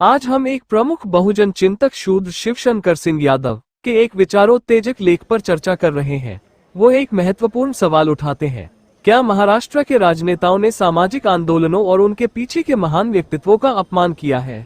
आज हम एक प्रमुख बहुजन चिंतक शूद्र शिवशंकर सिंह यादव के एक विचारोत्तेजक लेख पर चर्चा कर रहे हैं। वो एक महत्वपूर्ण सवाल उठाते हैं, क्या महाराष्ट्र के राजनेताओं ने सामाजिक आंदोलनों और उनके पीछे के महान व्यक्तित्वों का अपमान किया है?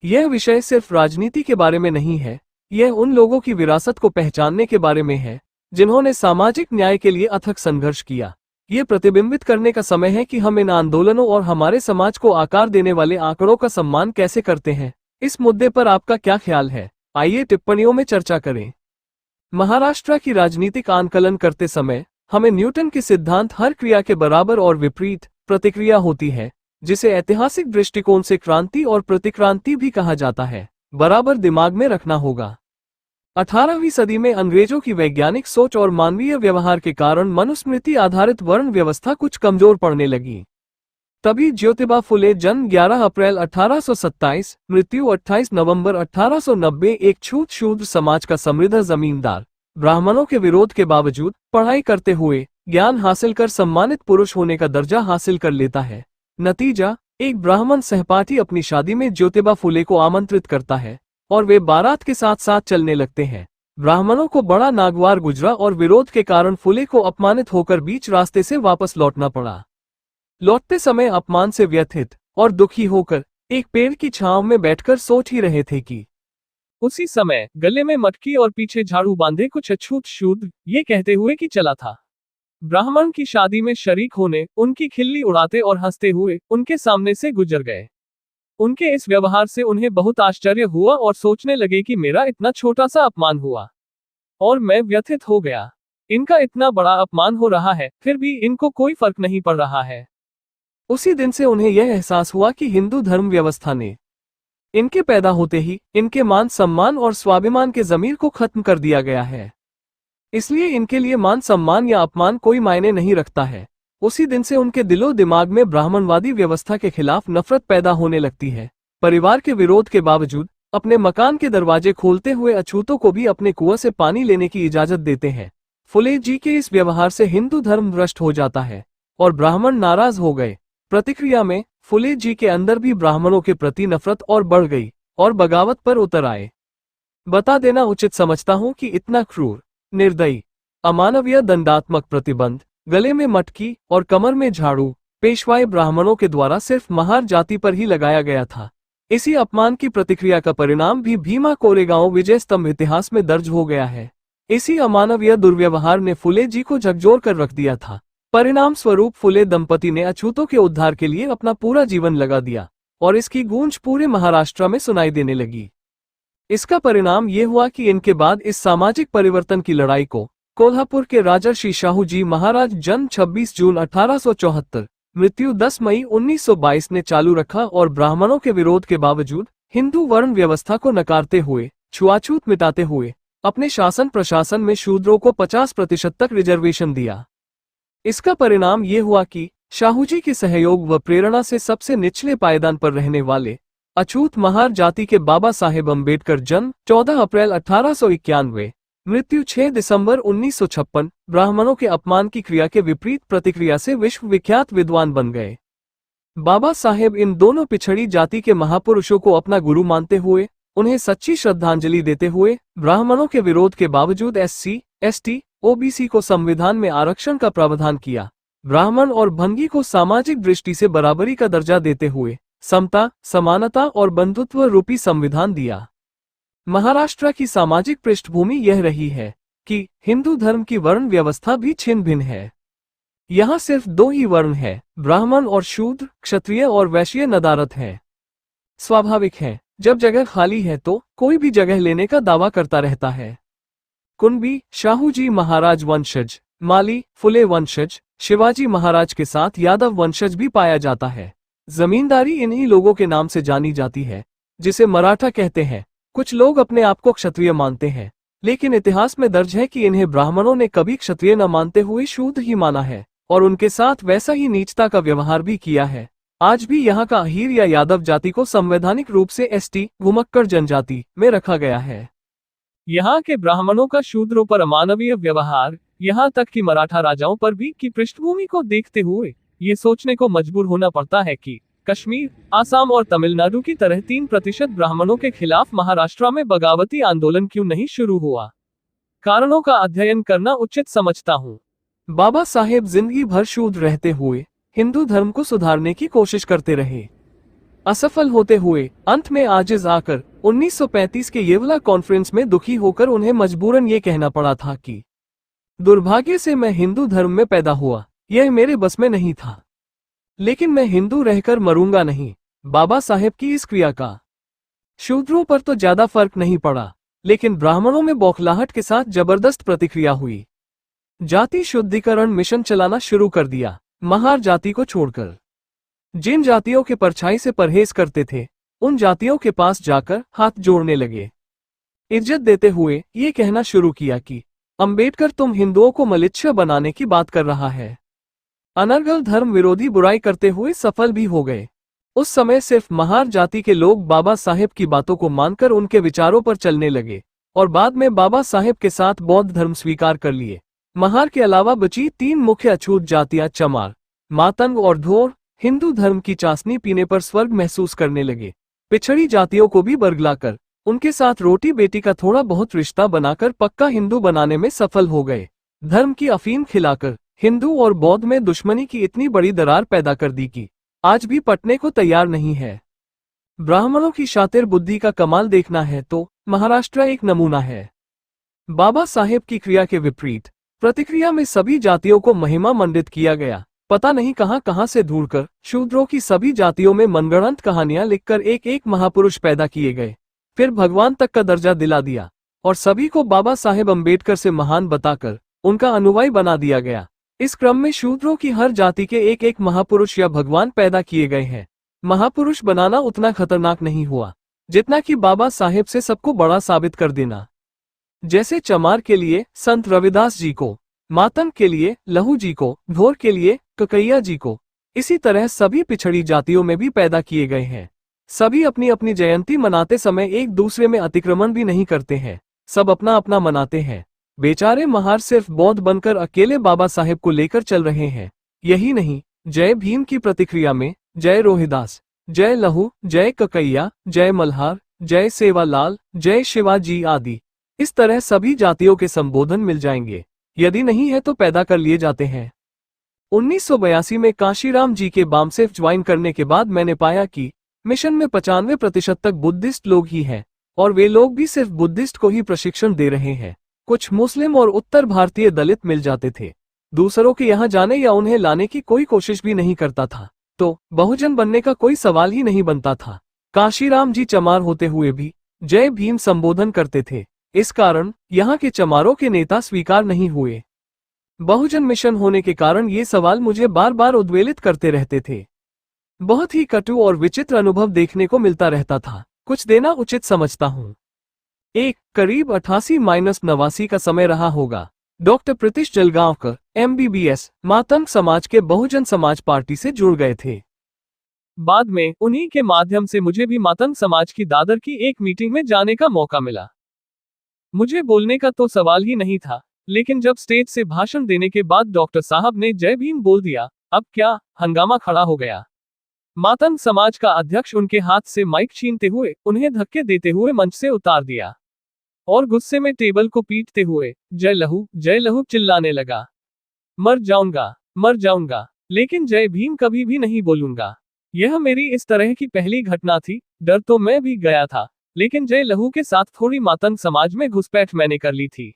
यह विषय सिर्फ राजनीति के बारे में नहीं है, यह उन लोगों की विरासत को पहचानने के बारे में है जिन्होंने सामाजिक न्याय के लिए अथक संघर्ष किया। ये प्रतिबिंबित करने का समय है कि हम इन आंदोलनों और हमारे समाज को आकार देने वाले आंकड़ों का सम्मान कैसे करते हैं। इस मुद्दे पर आपका क्या ख्याल है? आइए टिप्पणियों में चर्चा करें। महाराष्ट्र की राजनीतिक आंकलन करते समय हमें न्यूटन के सिद्धांत हर क्रिया के बराबर और विपरीत प्रतिक्रिया होती है, जिसे ऐतिहासिक दृष्टिकोण से क्रांति और प्रतिक्रांति भी कहा जाता है, बराबर दिमाग में रखना होगा। 18वीं सदी में अंग्रेजों की वैज्ञानिक सोच और मानवीय व्यवहार के कारण मनुस्मृति आधारित वर्ण व्यवस्था कुछ कमजोर पड़ने लगी। तभी ज्योतिबा फुले जन्म 11 अप्रैल 1827, मृत्यु 28 नवंबर 1890 एक छूत शूद्र समाज का समृद्ध जमींदार, ब्राह्मणों के विरोध के बावजूद पढ़ाई करते हुए ज्ञान हासिल कर सम्मानित पुरुष होने का दर्जा हासिल कर लेता है। नतीजा, एक ब्राह्मण सहपाठी अपनी शादी में ज्योतिबा फुले को आमंत्रित करता है और वे बारात के साथ साथ चलने लगते हैं। ब्राह्मणों को बड़ा नागवार गुजरा और विरोध के कारण फुले को अपमानित होकर बीच रास्ते से वापस लौटना पड़ा। लौटते समय अपमान से व्यथित और दुखी होकर एक पेड़ की छांव में बैठकर सोच ही रहे थे कि उसी समय गले में मटकी और पीछे झाड़ू बांधे कुछ अछूत शूद्र ये कहते हुए कि चला था ब्राह्मण की शादी में शरीक होने, उनकी खिल्ली उड़ाते और हंसते हुए उनके सामने से गुजर गए। उनके इस व्यवहार से उन्हें बहुत आश्चर्य हुआ और सोचने लगे कि मेरा इतना छोटा सा अपमान हुआ और मैं व्यथित हो गया। इनका इतना बड़ा अपमान हो रहा है, फिर भी इनको कोई फर्क नहीं पड़ रहा है। उसी दिन से उन्हें यह एहसास हुआ कि हिंदू धर्म व्यवस्था ने इनके पैदा होते ही इनके मान सम्मान और स्वाभिमान के जमीर को खत्म कर दिया गया है। इसलिए इनके लिए मान सम्मान या अपमान कोई मायने नहीं रखता है। उसी दिन से उनके दिलो दिमाग में ब्राह्मणवादी व्यवस्था के खिलाफ नफरत पैदा होने लगती है। परिवार के विरोध के बावजूद अपने मकान के दरवाजे खोलते हुए अछूतों को भी अपने कुआं से पानी लेने की इजाजत देते हैं। फुले जी के इस व्यवहार से हिंदू धर्म भ्रष्ट हो जाता है और ब्राह्मण नाराज हो गए। प्रतिक्रिया में फुले जी के अंदर भी ब्राह्मणों के प्रति नफरत और बढ़ गई और बगावत पर उतर आए। बता देना उचित समझता हूं कि इतना क्रूर, निर्दयी, अमानवीय दंडात्मक प्रतिबंध, गले में मटकी और कमर में झाड़ू पेशवाई ब्राह्मणों के द्वारा सिर्फ महार जाति पर ही लगाया गया था। इसी अपमान की प्रतिक्रिया का परिणाम भी भीमा कोरेगांव विजय स्तंभ इतिहास में दर्ज हो गया है। इसी अमानवीय दुर्व्यवहार ने फुले जी को झकझोर कर रख दिया था। परिणाम स्वरूप फुले दंपति ने अछूतों के उद्धार के लिए अपना पूरा जीवन लगा दिया और इसकी गूंज पूरे महाराष्ट्र में सुनाई देने लगी। इसका परिणाम ये हुआ कि इनके बाद इस सामाजिक परिवर्तन की लड़ाई को कोल्हापुर के राजर्षि शाहू जी महाराज जन्म 26 जून 1874, मृत्यु 10 मई 1922 ने चालू रखा और ब्राह्मणों के विरोध के बावजूद हिंदू वर्ण व्यवस्था को नकारते हुए, छुआछूत मिटाते हुए अपने शासन प्रशासन में शूद्रों को 50% तक रिजर्वेशन दिया। इसका परिणाम ये हुआ कि शाहू जी के सहयोग व प्रेरणा से सबसे निचले पायदान पर रहने वाले अछूत महार जाति के बाबा साहेब अम्बेडकर जन्म 14 अप्रैल 1891, मृत्यु 6 दिसंबर 1956 ब्राह्मणों के अपमान की क्रिया के विपरीत प्रतिक्रिया से विश्व विख्यात विद्वान बन गए। बाबा साहेब इन दोनों पिछड़ी जाति के महापुरुषों को अपना गुरु मानते हुए उन्हें सच्ची श्रद्धांजलि देते हुए ब्राह्मणों के विरोध के बावजूद एससी, एसटी, ओबीसी को संविधान में आरक्षण का प्रावधान किया। ब्राह्मण और भंगी को सामाजिक दृष्टि से बराबरी का दर्जा देते हुए समता, समानता और बंधुत्व रूपी संविधान दिया। महाराष्ट्र की सामाजिक पृष्ठभूमि यह रही है कि हिंदू धर्म की वर्ण व्यवस्था भी छिन्न भिन्न है। यहाँ सिर्फ दो ही वर्ण है, ब्राह्मण और शूद्र, क्षत्रिय और वैश्य नदारत है। स्वाभाविक है, जब जगह खाली है तो कोई भी जगह लेने का दावा करता रहता है। कुणबी, शाहू जी महाराज वंशज, माली, फुले वंशज, शिवाजी महाराज के साथ यादव वंशज भी पाया जाता है। जमींदारी इन्हीं लोगों के नाम से जानी जाती है, जिसे मराठा कहते हैं। कुछ लोग अपने आप को क्षत्रिय मानते हैं, लेकिन इतिहास में दर्ज है कि इन्हें ब्राह्मणों ने कभी क्षत्रिय न मानते हुए शूद्र ही माना है और उनके साथ वैसा ही नीचता का व्यवहार भी किया है। आज भी यहाँ का अहीर या यादव जाति को संवैधानिक रूप से एसटी, घुमक्कड़ जनजाति में रखा गया है। यहाँ के ब्राह्मणों का शूद्रों पर अमानवीय व्यवहार, यहाँ तक कि मराठा राजाओं पर भी की पृष्ठभूमि को देखते हुए ये सोचने को मजबूर होना पड़ता है कि कश्मीर, आसाम और तमिलनाडु की तरह 3% ब्राह्मणों के खिलाफ महाराष्ट्र में बगावती आंदोलन क्यों नहीं शुरू हुआ? कारणों का अध्ययन करना उचित समझता हूँ। बाबा साहेब जिंदगी भर शूद्र रहते हुए हिंदू धर्म को सुधारने की कोशिश करते रहे। असफल होते हुए अंत में आजिज आकर 1935 के येवला कॉन्फ्रेंस में दुखी होकर उन्हें मजबूरन ये कहना पड़ा था कि दुर्भाग्य से मैं हिंदू धर्म में पैदा हुआ, यह मेरे बस में नहीं था, लेकिन मैं हिंदू रहकर मरूंगा नहीं। बाबा साहेब की इस क्रिया का शूद्रों पर तो ज्यादा फर्क नहीं पड़ा, लेकिन ब्राह्मणों में बौखलाहट के साथ जबरदस्त प्रतिक्रिया हुई। जाति शुद्धिकरण मिशन चलाना शुरू कर दिया। महार जाति को छोड़कर जिन जातियों के परछाई से परहेज करते थे, उन जातियों के पास जाकर हाथ जोड़ने लगे। इज्जत देते हुए ये कहना शुरू किया कि अंबेडकर तुम हिंदुओं को मलिच्छा बनाने की बात कर रहा है। अनर्गल धर्म विरोधी बुराई करते हुए सफल भी हो गए। उस समय सिर्फ महार जाति के लोग बाबा साहेब की बातों को मानकर उनके विचारों पर चलने लगे और बाद में बाबा साहेब के साथ बौद्ध धर्म स्वीकार कर लिए। महार के अलावा बची 3 मुख्य अछूत जातियां चमार, मातंग और धोर हिंदू धर्म की चासनी पीने पर स्वर्ग महसूस करने लगे। पिछड़ी जातियों को भी बरगलाकर उनके साथ रोटी बेटी का थोड़ा बहुत रिश्ता बनाकर पक्का हिंदू बनाने में सफल हो गए। धर्म की अफीम खिलाकर हिंदू और बौद्ध में दुश्मनी की इतनी बड़ी दरार पैदा कर दी कि आज भी पटने को तैयार नहीं है। ब्राह्मणों की शातिर बुद्धि का कमाल देखना है तो महाराष्ट्र एक नमूना है। बाबा साहेब की क्रिया के विपरीत प्रतिक्रिया में सभी जातियों को महिमा मंडित किया गया। पता नहीं कहां कहां से ढूंढकर शूद्रों की सभी जातियों में मनगढ़ंत कहानियां लिखकर एक एक महापुरुष पैदा किए गए, फिर भगवान तक का दर्जा दिला दिया और सभी को बाबा साहेब अम्बेडकर से महान बताकर उनका अनुयायी बना दिया गया। इस क्रम में शूद्रों की हर जाति के एक एक महापुरुष या भगवान पैदा किए गए हैं। महापुरुष बनाना उतना खतरनाक नहीं हुआ जितना कि बाबा साहेब से सबको बड़ा साबित कर देना। जैसे चमार के लिए संत रविदास जी को, मातंग के लिए लहू जी को, धोर के लिए ककैया जी को, इसी तरह सभी पिछड़ी जातियों में भी पैदा किए गए हैं। सभी अपनी अपनी जयंती मनाते समय एक दूसरे में अतिक्रमण भी नहीं करते हैं, सब अपना अपना मनाते हैं। बेचारे महार सिर्फ बौद्ध बनकर अकेले बाबा साहेब को लेकर चल रहे हैं। यही नहीं, जय भीम की प्रतिक्रिया में जय रोहिदास, जय लहू, जय ककैया, जय मल्हार, जय सेवालाल, जय शिवाजी आदि इस तरह सभी जातियों के संबोधन मिल जाएंगे। यदि नहीं है तो पैदा कर लिए जाते हैं। 1982 में काशीराम जी के बामसेफ ज्वाइन करने के बाद मैंने पाया कि मिशन में 95% तक बुद्धिस्ट लोग ही हैं और वे लोग भी सिर्फ बुद्धिस्ट को ही प्रशिक्षण दे रहे हैं। कुछ मुस्लिम और उत्तर भारतीय दलित मिल जाते थे। दूसरों के यहाँ जाने या उन्हें लाने की कोई कोशिश भी नहीं करता था, तो बहुजन बनने का कोई सवाल ही नहीं बनता था। काशीराम जी चमार होते हुए भी जय भीम संबोधन करते थे। इस कारण यहाँ के चमारों के नेता स्वीकार नहीं हुए। बहुजन मिशन होने के कारण ये सवाल मुझे बार बार उद्वेलित करते रहते थे। बहुत ही कटु और विचित्र अनुभव देखने को मिलता रहता था। कुछ देना उचित समझता हूँ। एक करीब 88-89 का समय रहा होगा। डॉक्टर प्रीतिश जलगांवकर MBBS मातंग समाज के बहुजन समाज पार्टी से जुड़ गए थे। बाद में उन्हीं के माध्यम से मुझे भी मातंग समाज की दादर की एक मीटिंग में जाने का मौका मिला। मुझे बोलने का तो सवाल ही नहीं था, लेकिन जब स्टेज से भाषण देने के बाद डॉक्टर साहब ने जय भीम बोल दिया, अब क्या हंगामा खड़ा हो गया। मातंग समाज का अध्यक्ष उनके हाथ से माइक छीनते हुए उन्हें धक्के देते हुए मंच से उतार दिया और गुस्से में टेबल को पीटते हुए जय लहू चिल्लाने लगा। मर जाऊंगा, लेकिन जय भीम कभी भी नहीं बोलूंगा। यह मेरी इस तरह की पहली घटना थी। डर तो मैं भी गया था, लेकिन जय लहू के साथ थोड़ी मातंग समाज में घुसपैठ मैंने कर ली थी।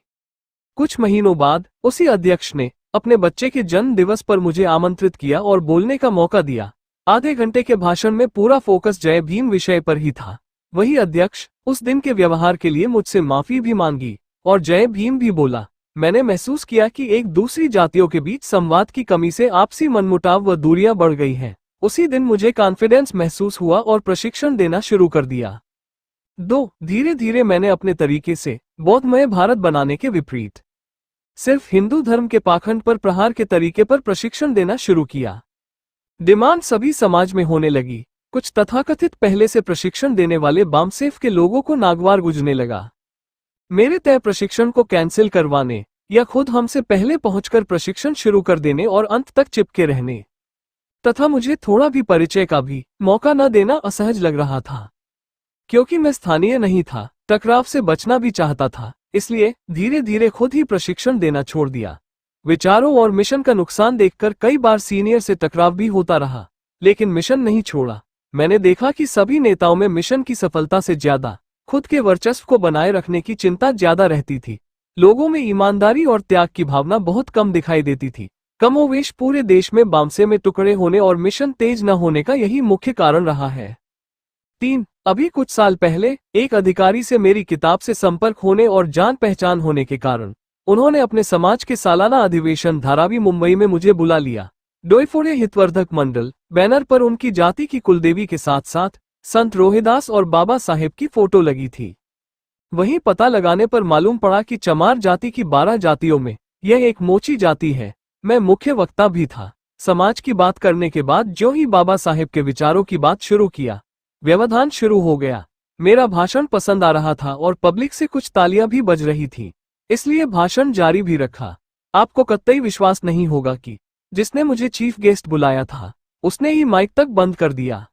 कुछ महीनों बाद उसी अध्यक्ष ने अपने बच्चे के जन्म दिवस पर मुझे आमंत्रित किया और बोलने का मौका दिया। आधे घंटे के भाषण में पूरा फोकस जय भीम विषय पर ही था। वही अध्यक्ष उस दिन के व्यवहार के लिए मुझसे माफी भी मांगी और जय भीम भी बोला। मैंने महसूस किया कि एक दूसरी जातियों के बीच संवाद की कमी से आपसी मनमुटाव व दूरियां बढ़ गई हैं। उसी दिन मुझे कॉन्फिडेंस महसूस हुआ और प्रशिक्षण देना शुरू कर दिया। 2. धीरे धीरे मैंने अपने तरीके से बौद्धमय भारत बनाने के विपरीत सिर्फ हिंदू धर्म के पाखंड पर प्रहार के तरीके पर प्रशिक्षण देना शुरू किया। डिमांड सभी समाज में होने लगी। कुछ तथाकथित पहले से प्रशिक्षण देने वाले बामसेफ के लोगों को नागवार गुजरने लगा। मेरे तय प्रशिक्षण को कैंसिल करवाने या खुद हमसे पहले पहुंचकर प्रशिक्षण शुरू कर देने और अंत तक चिपके रहने। तथा मुझे थोड़ा भी परिचय का भी मौका न देना असहज लग रहा था। क्योंकि मैं स्थानीय नहीं था, टकराव से बचना भी चाहता था, इसलिए धीरे धीरे खुद ही प्रशिक्षण देना छोड़ दिया। विचारों और मिशन का नुकसान देखकर कई बार सीनियर से टकराव भी होता रहा, लेकिन मिशन नहीं छोड़ा। मैंने देखा कि सभी नेताओं में मिशन की सफलता से ज्यादा खुद के वर्चस्व को बनाए रखने की चिंता ज्यादा रहती थी। लोगों में ईमानदारी और त्याग की भावना बहुत कम दिखाई देती थी। कमोवेश पूरे देश में बामसे में टुकड़े होने और मिशन तेज न होने का यही मुख्य कारण रहा है। 3. अभी कुछ साल पहले एक अधिकारी से मेरी किताब से संपर्क होने और जान पहचान होने के कारण उन्होंने अपने समाज के सालाना अधिवेशन धारावी मुंबई में मुझे बुला लिया। डोईफोड़े हितवर्धक मंडल बैनर पर उनकी जाति की कुलदेवी के साथ साथ संत रोहिदास और बाबा साहेब की फोटो लगी थी। वहीं पता लगाने पर मालूम पड़ा कि चमार जाति की 12 जातियों में यह एक मोची जाति है। मैं मुख्य वक्ता भी था। समाज की बात करने के बाद जो ही बाबा साहेब के विचारों की बात शुरू किया, व्यवधान शुरू हो गया। मेरा भाषण पसंद आ रहा था और पब्लिक से कुछ तालियां भी बज रही थी, इसलिए भाषण जारी भी रखा। आपको कतई विश्वास नहीं होगा कि जिसने मुझे चीफ गेस्ट बुलाया था उसने ही माइक तक बंद कर दिया।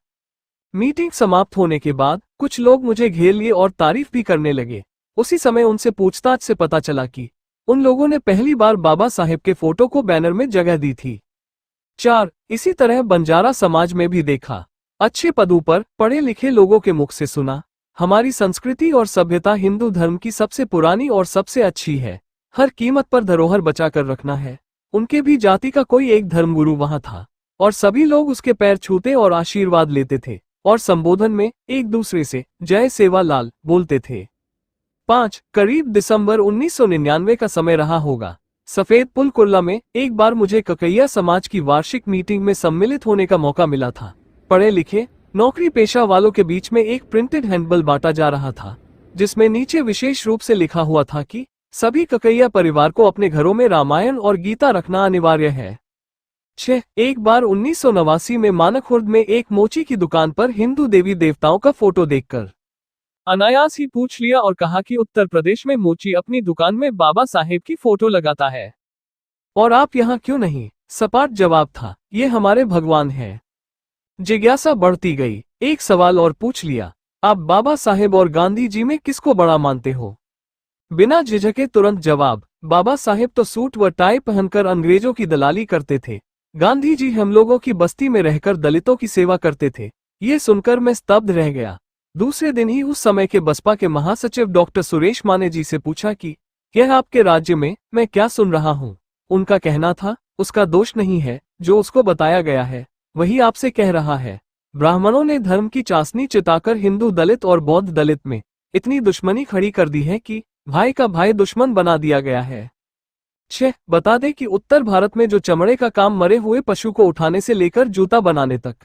मीटिंग समाप्त होने के बाद कुछ लोग मुझे घेर लिए और तारीफ भी करने लगे। उसी समय उनसे पूछताछ से पता चला कि उन लोगों ने पहली बार बाबा साहेब के फोटो को बैनर में जगह दी थी। 4. इसी तरह बंजारा समाज में भी देखा। अच्छे पदों पर पढ़े लिखे लोगों के मुख से सुना, हमारी संस्कृति और सभ्यता हिंदू धर्म की सबसे पुरानी और सबसे अच्छी है, हर कीमत पर धरोहर बचा कर रखना है। उनके भी जाति का कोई एक धर्मगुरु वहां था और सभी लोग उसके पैर छूते और आशीर्वाद लेते थे और संबोधन में एक दूसरे से जय सेवालाल बोलते थे। 5. करीब दिसंबर 1999 का समय रहा होगा। सफेद पुल कुर्ला में एक बार मुझे ककैया समाज की वार्षिक मीटिंग में सम्मिलित होने का मौका मिला था। पढ़े लिखे नौकरी पेशा वालों के बीच में एक प्रिंटेड हैंडबिल बांटा जा रहा था, जिसमें नीचे विशेष रूप से लिखा हुआ था कि सभी ककैया परिवार को अपने घरों में रामायण और गीता रखना अनिवार्य है। 6. एक बार 1989 में मानकखुर्द में एक मोची की दुकान पर हिंदू देवी देवताओं का फोटो देखकर अनायास ही पूछ लिया और कहा कि उत्तर प्रदेश में मोची अपनी दुकान में बाबा साहेब की फोटो लगाता है और आप यहाँ क्यों नहीं? सपाट जवाब था, ये हमारे भगवान है। जिज्ञासा बढ़ती गई। एक सवाल और पूछ लिया, आप बाबा साहेब और गांधी जी में किसको बड़ा मानते हो? बिना झिझके तुरंत जवाब, बाबा साहेब तो सूट व टाई पहनकर अंग्रेजों की दलाली करते थे, गांधी जी हम लोगों की बस्ती में रहकर दलितों की सेवा करते थे। ये सुनकर मैं स्तब्ध रह गया। दूसरे दिन ही उस समय के बसपा के महासचिव डॉक्टर सुरेश माने जी से पूछा कि यह आपके राज्य में मैं क्या सुन रहा हूँ? उनका कहना था, उसका दोष नहीं है, जो उसको बताया गया है वही आपसे कह रहा है। ब्राह्मणों ने धर्म की चाशनी चिताकर हिंदू दलित और बौद्ध दलित में इतनी दुश्मनी खड़ी कर दी है कि भाई का भाई दुश्मन बना दिया गया है। 6. बता दें कि उत्तर भारत में जो चमड़े का काम मरे हुए पशु को उठाने से लेकर जूता बनाने तक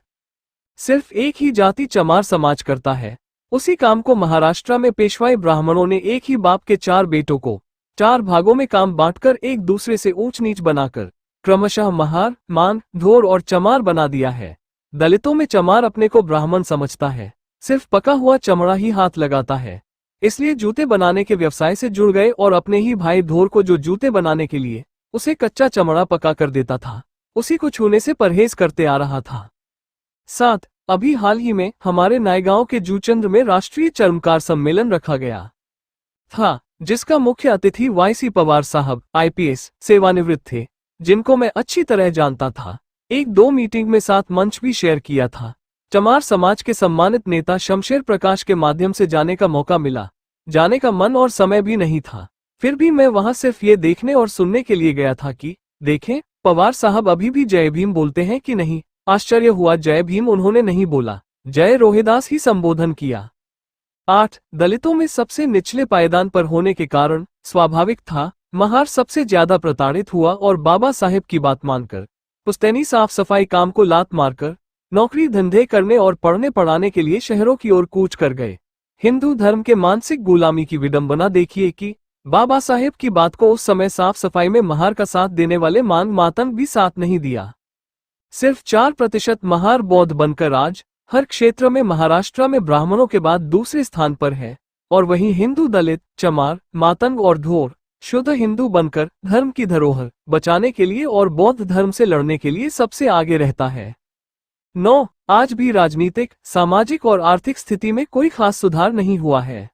सिर्फ एक ही जाति चमार समाज करता है, उसी काम को महाराष्ट्र में पेशवाई ब्राह्मणों ने एक ही बाप के 4 बेटों को 4 भागों में काम बांटकर एक दूसरे से ऊंच नीच बनाकर क्रमशः महार, मान, धोर और चमार बना दिया है। दलितों में चमार अपने को ब्राह्मण समझता है, सिर्फ पका हुआ चमड़ा ही हाथ लगाता है, इसलिए जूते बनाने के व्यवसाय से जुड़ गए और अपने ही भाई धोर को जो जूते बनाने के लिए उसे कच्चा चमड़ा पका कर देता था, उसी को छूने से परहेज करते आ रहा था। 7. अभी हाल ही में हमारे नायगांव के जूचंद्र में राष्ट्रीय चर्मकार सम्मेलन रखा गया था, जिसका मुख्य अतिथि YC पवार साहब IPS सेवानिवृत्त थे, जिनको मैं अच्छी तरह जानता था। 1-2 मीटिंग में साथ मंच भी शेयर किया था। चमार समाज के सम्मानित नेता शमशेर प्रकाश के माध्यम से जाने का मौका मिला। जाने का मन और समय भी नहीं था, फिर भी मैं वहां सिर्फ ये देखने और सुनने के लिए गया था कि देखें पवार साहब अभी भी जय भीम बोलते हैं कि नहीं। आश्चर्य हुआ, जय भीम उन्होंने नहीं बोला, जय रोहिदास ही संबोधन किया। 8. दलितों में सबसे निचले पायदान पर होने के कारण स्वाभाविक था महार सबसे ज्यादा प्रताड़ित हुआ और बाबा साहेब की बात मानकर पुश्तैनी साफ सफाई काम को लात मारकर नौकरी धंधे करने और पढ़ने पढ़ाने के लिए शहरों की ओर कूच कर गए। हिंदू धर्म के मानसिक गुलामी की विडंबना देखिए कि बाबा साहेब की बात को उस समय साफ सफाई में महार का साथ देने वाले मांग मातंग भी साथ नहीं दिया। सिर्फ 4% महार बौद्ध बनकर आज हर क्षेत्र में महाराष्ट्र में ब्राह्मणों के बाद दूसरे स्थान पर है और वहीं हिंदू दलित, चमार, मातंग और धोर शुद्ध हिंदू बनकर धर्म की धरोहर बचाने के लिए और बौद्ध धर्म से लड़ने के लिए सबसे आगे रहता है। 9. आज भी राजनीतिक, सामाजिक और आर्थिक स्थिति में कोई खास सुधार नहीं हुआ है।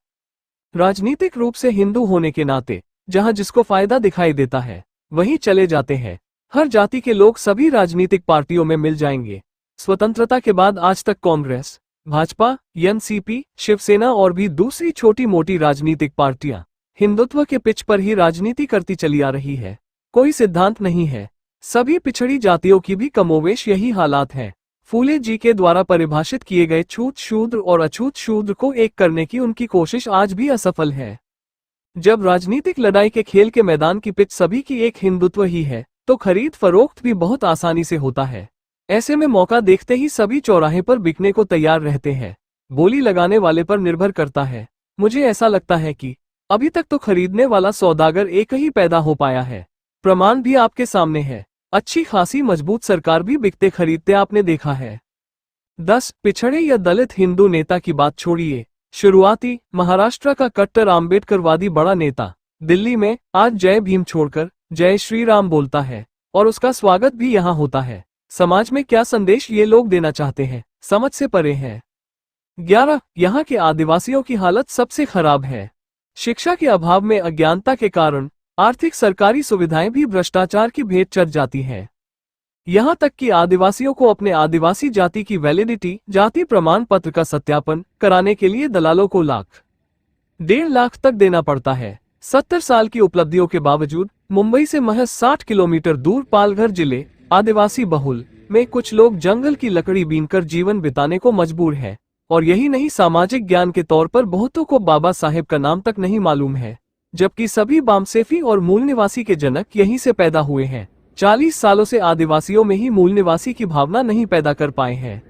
राजनीतिक रूप से हिंदू होने के नाते जहां जिसको फायदा दिखाई देता है वहीं चले जाते हैं। हर जाति के लोग सभी राजनीतिक पार्टियों में मिल जाएंगे। स्वतंत्रता के बाद आज तक कांग्रेस, भाजपा, एनसीपी, शिवसेना और भी दूसरी छोटी मोटी राजनीतिक पार्टियां हिंदुत्व के पिच पर ही राजनीति करती चली आ रही है। कोई सिद्धांत नहीं है। सभी पिछड़ी जातियों की भी कमोवेश यही हालात है। फूले जी के द्वारा परिभाषित किए गए छूत शूद्र और अछूत शूद्र को एक करने की उनकी कोशिश आज भी असफल है। जब राजनीतिक लड़ाई के खेल के मैदान की पिच सभी की एक हिंदुत्व ही है तो खरीद फरोख्त भी बहुत आसानी से होता है। ऐसे में मौका देखते ही सभी चौराहे पर बिकने को तैयार रहते हैं। बोली लगाने वाले पर निर्भर करता है। मुझे ऐसा लगता है कि अभी तक तो खरीदने वाला सौदागर एक ही पैदा हो पाया है। प्रमाण भी आपके सामने है। अच्छी खासी मजबूत सरकार भी बिकते खरीदते आपने देखा है। 10. पिछड़े या दलित हिंदू नेता की बात छोड़िए। शुरुआती महाराष्ट्र का कट्टर आम्बेडकरवादी बड़ा नेता दिल्ली में आज जय भीम छोड़कर जय श्री राम बोलता है और उसका स्वागत भी यहाँ होता है। समाज में क्या संदेश ये लोग देना चाहते हैं समझ से परे है। 11. यहाँ के आदिवासियों की हालत सबसे खराब है। शिक्षा के अभाव में अज्ञानता के कारण आर्थिक सरकारी सुविधाएं भी भ्रष्टाचार की भेंट चढ़ जाती हैं। यहाँ तक कि आदिवासियों को अपने आदिवासी जाति की वैलिडिटी जाति प्रमाण पत्र का सत्यापन कराने के लिए दलालों को लाख 1.5 लाख तक देना पड़ता है। 70 साल की उपलब्धियों के बावजूद मुंबई से महज 60 किलोमीटर दूर पालघर जिले आदिवासी बहुल में कुछ लोग जंगल की लकड़ी बीनकर जीवन बिताने को मजबूर है। और यही नहीं, सामाजिक ज्ञान के तौर पर बहुतों को बाबा साहेब का नाम तक नहीं मालूम है, जबकि सभी बामसेफी और मूल निवासी के जनक यहीं से पैदा हुए हैं। 40 सालों से आदिवासियों में ही मूल निवासी की भावना नहीं पैदा कर पाए हैं।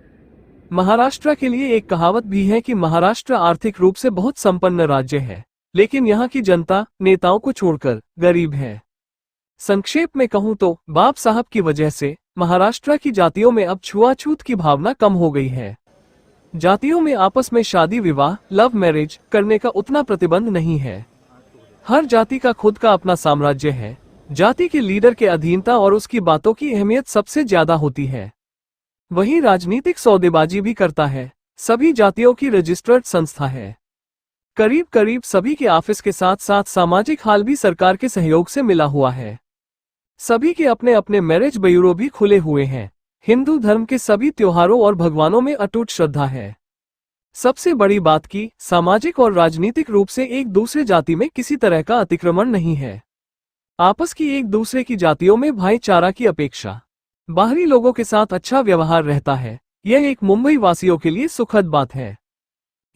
महाराष्ट्र के लिए एक कहावत भी है कि महाराष्ट्र आर्थिक रूप से बहुत संपन्न राज्य है, लेकिन यहाँ की जनता नेताओं को छोड़कर गरीब है। संक्षेप में कहूँ तो बाप साहब की वजह से महाराष्ट्र की जातियों में अब छुआछूत की भावना कम हो गई है। जातियों में आपस में शादी विवाह लव मैरिज करने का उतना प्रतिबंध नहीं है। हर जाति का खुद का अपना साम्राज्य है। जाति के लीडर के अधीनता और उसकी बातों की अहमियत सबसे ज्यादा होती है। वही राजनीतिक सौदेबाजी भी करता है। सभी जातियों की रजिस्टर्ड संस्था है। करीब करीब सभी के ऑफिस के साथ साथ सामाजिक हाल भी सरकार के सहयोग से मिला हुआ है। सभी के अपने अपने मैरिज ब्यूरो भी खुले हुए हैं। हिंदू धर्म के सभी त्योहारों और भगवानों में अटूट श्रद्धा है। सबसे बड़ी बात की सामाजिक और राजनीतिक रूप से एक दूसरे जाति में किसी तरह का अतिक्रमण नहीं है। आपस की एक दूसरे की जातियों में भाईचारा की अपेक्षा बाहरी लोगों के साथ अच्छा व्यवहार रहता है। यह एक मुंबई वासियों के लिए सुखद बात है।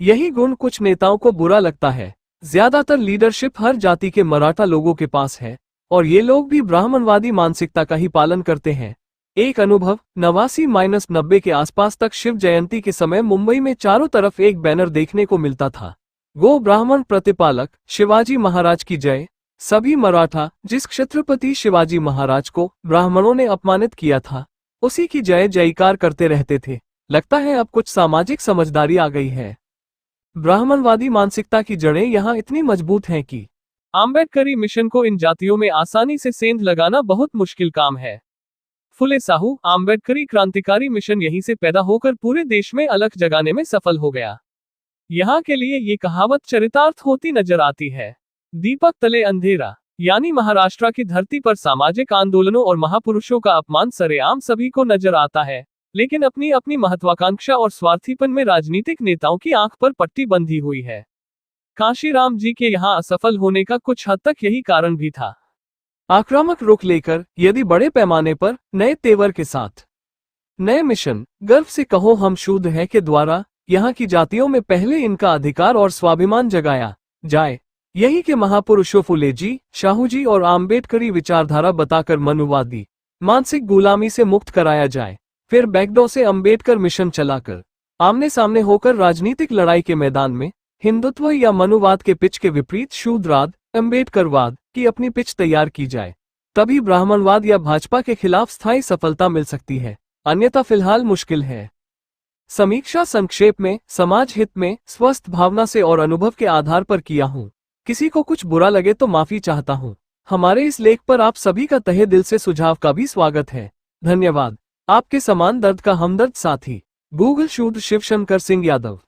यही गुण कुछ नेताओं को बुरा लगता है। ज्यादातर लीडरशिप हर जाति के मराठा लोगों के पास है और ये लोग भी ब्राह्मणवादी मानसिकता का ही पालन करते हैं। एक अनुभव 89-90 के आसपास तक शिव जयंती के समय मुंबई में चारों तरफ एक बैनर देखने को मिलता था, गो ब्राह्मण प्रतिपालक शिवाजी महाराज की जय। सभी मराठा जिस छत्रपति शिवाजी महाराज को ब्राह्मणों ने अपमानित किया था उसी की जय जयकार करते रहते थे। लगता है अब कुछ सामाजिक समझदारी आ गई है। ब्राह्मणवादी मानसिकता की जड़ें यहाँ इतनी मजबूत हैं कि आम्बेडकरी मिशन को इन जातियों में आसानी से सेंध लगाना बहुत मुश्किल काम है। फुले साहू आम्बेडकरी क्रांतिकारी मिशन यहीं से पैदा होकर पूरे देश में अलख जगाने में सफल हो गया। यहाँ के लिए ये कहावत चरितार्थ होती नजर आती है। दीपक तले अंधेरा, यानी महाराष्ट्र की धरती पर सामाजिक आंदोलनों और महापुरुषों का अपमान सरेआम सभी को नजर आता है, लेकिन अपनी अपनी महत्वाकांक्षा और स्वार्थीपन में राजनीतिक नेताओं की आंख पर पट्टी बंधी हुई है। काशीराम जी के यहाँ असफल होने का कुछ हद तक यही कारण भी था। आक्रामक रुख लेकर यदि बड़े पैमाने पर नए तेवर के साथ नए मिशन गर्व से कहो हम शुद्ध है के द्वारा यहाँ की जातियों में पहले इनका अधिकार और स्वाभिमान जगाया जाए, यही के महापुरुषों फुले जी, शाहू जी और आम्बेडकरी विचारधारा बताकर मनुवादी मानसिक गुलामी से मुक्त कराया जाए, फिर बैकडोर से अम्बेडकर मिशन चलाकर आमने सामने होकर राजनीतिक लड़ाई के मैदान में हिंदुत्व या मनुवाद के पिच के विपरीत शूद्रवाद अम्बेडकरवाद की अपनी पिच तैयार की जाए, तभी ब्राह्मणवाद या भाजपा के खिलाफ स्थायी सफलता मिल सकती है, अन्यथा फिलहाल मुश्किल है। समीक्षा संक्षेप में समाज हित में स्वस्थ भावना से और अनुभव के आधार पर किया हूँ। किसी को कुछ बुरा लगे तो माफी चाहता हूँ। हमारे इस लेख पर आप सभी का तहे दिल से सुझाव का भी स्वागत है। धन्यवाद। आपके समान दर्द का हमदर्द साथी। गूगल शूद्र शिवशंकर सिंह यादव।